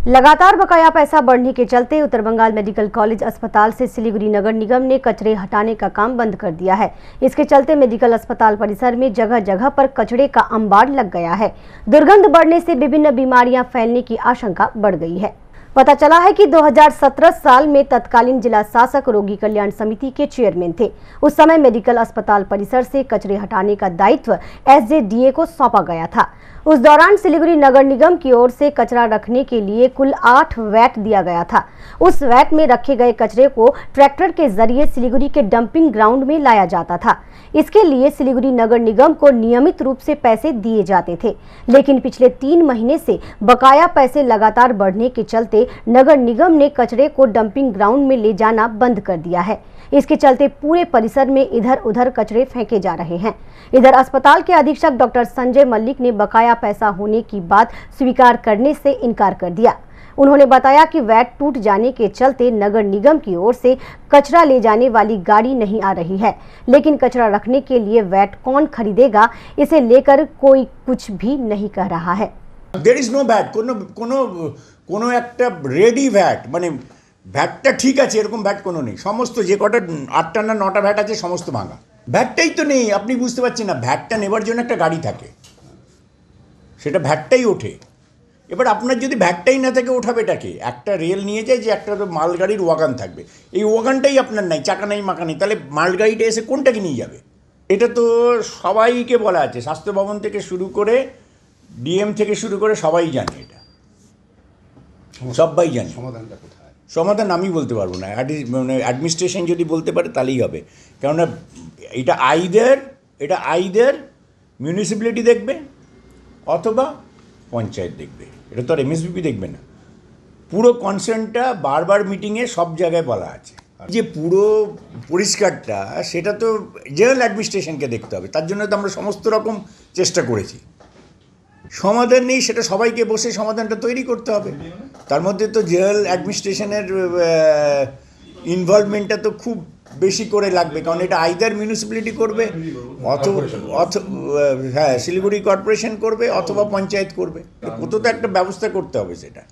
लगातार बकाया पैसा बढ़ने के चलते उत्तर बंगाल मेडिकल कॉलेज अस्पताल से सिलीगुड़ी नगर निगम ने कचरे हटाने का काम बंद कर दिया है। इसके चलते मेडिकल अस्पताल परिसर में जगह जगह पर कचरे का अंबार लग गया है। दुर्गंध बढ़ने से विभिन्न बीमारियां फैलने की आशंका बढ़ गई है। पता चला है कि 2017 साल में तत्कालीन जिला शासक रोगी कल्याण समिति के चेयरमैन थे। उस समय मेडिकल अस्पताल परिसर से कचरे हटाने का दायित्व एसजेडीए को सौंपा गया था। उस दौरान सिलीगुड़ी नगर निगम की ओर से कचरा रखने के लिए कुल 8 वैट दिया गया था। उस वैट में रखे गए कचरे को ट्रैक्टर के जरिए सिलीगुड़ी के डंपिंग ग्राउंड में लाया जाता था। इसके लिए सिलीगुड़ी नगर निगम को नियमित रूप से पैसे दिए जाते थे, लेकिन पिछले 3 महीने से बकाया पैसे लगातार बढ़ने के चलते नगर निगम ने कचरे को डंपिंग ग्राउंड में ले जाना बंद कर दिया है। इसके चलते पूरे परिसर में इधर उधर कचरे फेंके जा रहे हैं। इधर अस्पताल के अधीक्षक डॉक्टर संजय मल्लिक ने बकाया पैसा होने की बात स्वीकार करने से इनकार कर दिया। उन्होंने बताया कि वैट टूट जाने के चलते नगर निगम की ओर से कचरा ले जाने वाली गाड़ी नहीं आ रही है, लेकिन कचरा रखने के लिए वैट कौन खरीदेगा, इसे लेकर कोई कुछ भी नहीं कह रहा है। There is no VAT, কোনো একটা রেডি ভ্যাট, মানে ভ্যাটটা ঠিক আছে এরকম ভ্যাট কোনো নেই। সমস্ত যে কটা 8টা না 9টা ভ্যাট আছে সমস্ত ভাঙা। ভ্যাটটাই তো নেই, আপনি বুঝতে পারছেন না। ভ্যাটটা নেবার জন্য একটা গাড়ি থাকে, সেটা ভ্যাটটাই ওঠে। এবার আপনার যদি ভ্যাটটাই না থাকে ওঠাবেটাকে, একটা রেল নিয়ে যায় যে একটা তো মালগাড়ির ওয়াগান থাকবে, এই ওয়াগানটাই আপনার নাই, চাকা নাই মাকা নেই, তাহলে মালগাড়িটা এসে কোনটাকে নিয়ে যাবে? এটা তো সবাইকে বলা আছে, স্বাস্থ্য ভবন থেকে শুরু করে ডিএম থেকে শুরু করে সবাই জানে, এটা সবাই জানে। সমাধানটা কোথায়? সমাধান আমি বলতে পারবো না, মানে অ্যাডমিনিস্ট্রেশন যদি বলতে পারে তাহলেই হবে। কেননা এটা আইদার মিউনিসিপ্যালিটি দেখবে অথবা পঞ্চায়েত দেখবে, এটা তো আর এমএসবিপি দেখবে না। পুরো কনসার্নটা বারবার মিটিংয়ে সব জায়গায় বলা আছে যে পুরো পরিষ্কারটা সেটা তো জেনারেল অ্যাডমিনিস্ট্রেশনকে দেখতে হবে। তার জন্য তো আমরা সমস্ত রকম চেষ্টা করেছি। সমাধান নেই, সেটা সবাইকে বসে সমাধানটা তৈরি করতে হবে। তার মধ্যে তো জেনারেল অ্যাডমিনিস্ট্রেশনের ইনভলভমেন্টটা তো খুব বেশি করে লাগবে, কারণ এটা আইদার মিউনিসিপ্যালিটি করবে অথবা শিলিগুড়ি কর্পোরেশন করবে অথবা পঞ্চায়েত করবে। কোথাও তো একটা ব্যবস্থা করতে হবে সেটা।